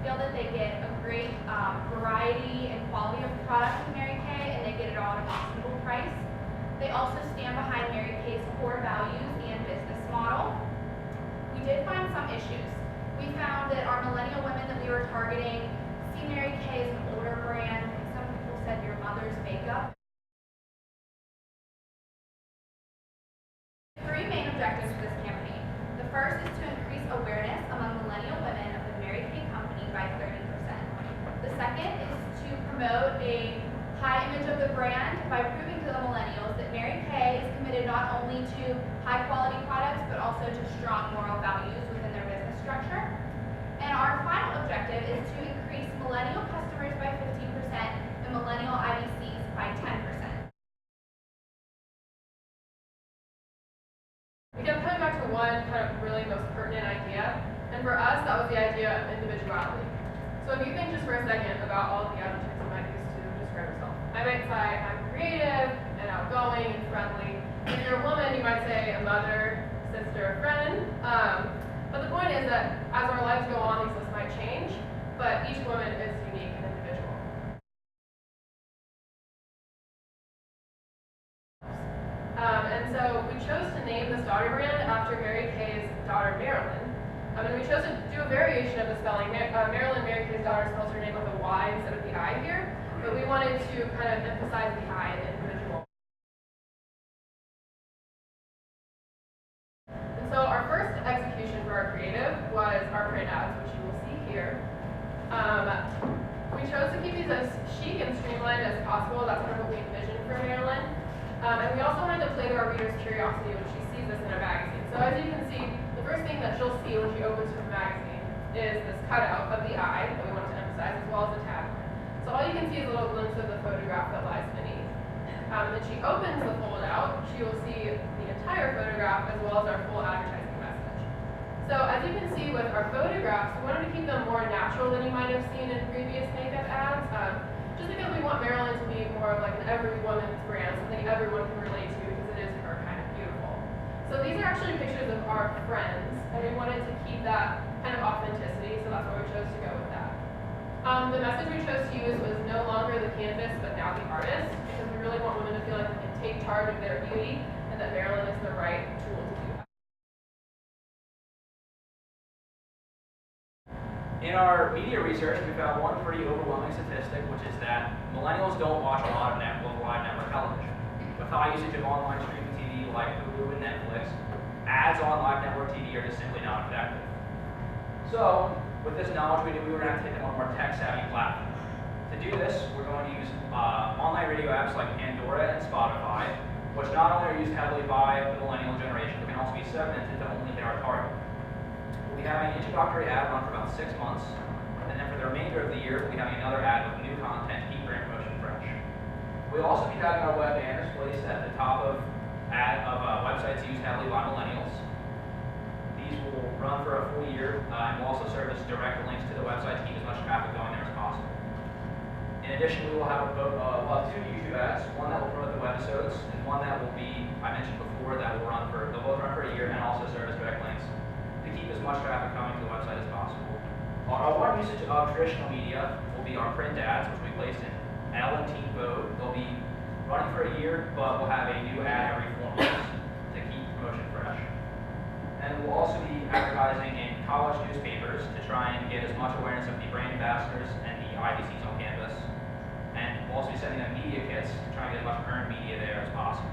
feel that they get a great variety and quality of product with Mary Kay, and they get it all at a reasonable price. They also stand behind Mary Kay's core values and business model. We did find some issues. We found that our millennial women that we were targeting see Mary Kay as an older brand. Some people said your mother's makeup. Three main objectives for this campaign. The first is to increase awareness among millennial women of the Mary Kay company by 30%. The second is to promote a high image of the brand by proving to the millennials that Mary Kay is committed not only to high quality products but also to strong moral values within their business structure. And our final objective is to increase millennial customers by 15% and millennial IBCs by 10%. We kept coming back to one kind of really most pertinent idea, and for us that was the idea of individuality. So if you think just for a second about all of the adjectives you might use to describe yourself. I might say I'm creative and outgoing and friendly. If you're a woman, you might say a mother, sister, friend. But the point is that as our lives go on, these lists might change, but each woman is unique and individual. And so we chose to name this daughter brand after Mary Kay's daughter, Marilyn. And we chose to do a variation of the spelling. Marilyn, Mary Kay's daughter, spells her name with a Y instead of the I here, but we wanted to kind of emphasize the I in individual. And so our first execution for our creative was our print ads, which you will see here. We chose to keep these as chic and streamlined as possible. That's kind of what we envisioned for Marilyn. And we also wanted to play to our reader's curiosity when she sees this in a magazine. So as you can see, the first thing that she'll see when she opens her magazine is this cutout of the eye that we wanted to emphasize, as well as the tagline. So all you can see is a little glimpse of the photograph that lies beneath. And then she opens the fold out, she will see the entire photograph as well as our full advertising message. So as you can see with our photographs, we wanted to keep them more natural than you might have seen in previous makeup ads. Just because we want Marilyn to be more of like an every woman's brand, something everyone can relate to because it is her kind of beautiful. So these are actually pictures of our friends, and we wanted to keep that kind of authenticity, so that's why we chose to go with that. The message we chose to use was no longer the canvas, but now the artist, because we really want women to feel like they can take charge of their beauty, and that Marilyn is the right tool to do that. In our media research, we found one pretty overwhelming statistic, which is that millennials don't watch a lot of live network television. With high usage of online streaming TV like Hulu and Netflix, ads on live network TV are just simply not effective. So, with this knowledge, we knew we were going to have to hit them on more tech-savvy platforms. To do this, we're going to use online radio apps like Pandora and Spotify, which not only are used heavily by the millennial generation, but can also be segmented to only hit our target. We'll be having an introductory ad run for about 6 months, and then for the remainder of the year, we'll be having another ad with new content to keep brand promotion fresh. We'll also be having our web banners placed at the top of websites used heavily by millennials. These will run for a full year, and will also serve as direct links to the website to keep as much traffic going there as possible. In addition, we will have two YouTube ads, one that will promote the webisodes, and one that will be, I mentioned before, that will they'll both run for a year and also serve as direct links to keep as much traffic coming to the website as possible. Our one usage of traditional media will be our print ads, which we placed in Elle and Teen Vogue. They'll be running for a year, but we'll have a new ad every 4 months to keep promotion fresh. And we'll also be advertising in college newspapers to try and get as much awareness of the brand ambassadors and the IBCs on campus. And we'll also be sending them media kits to try and get as much earned media there as possible.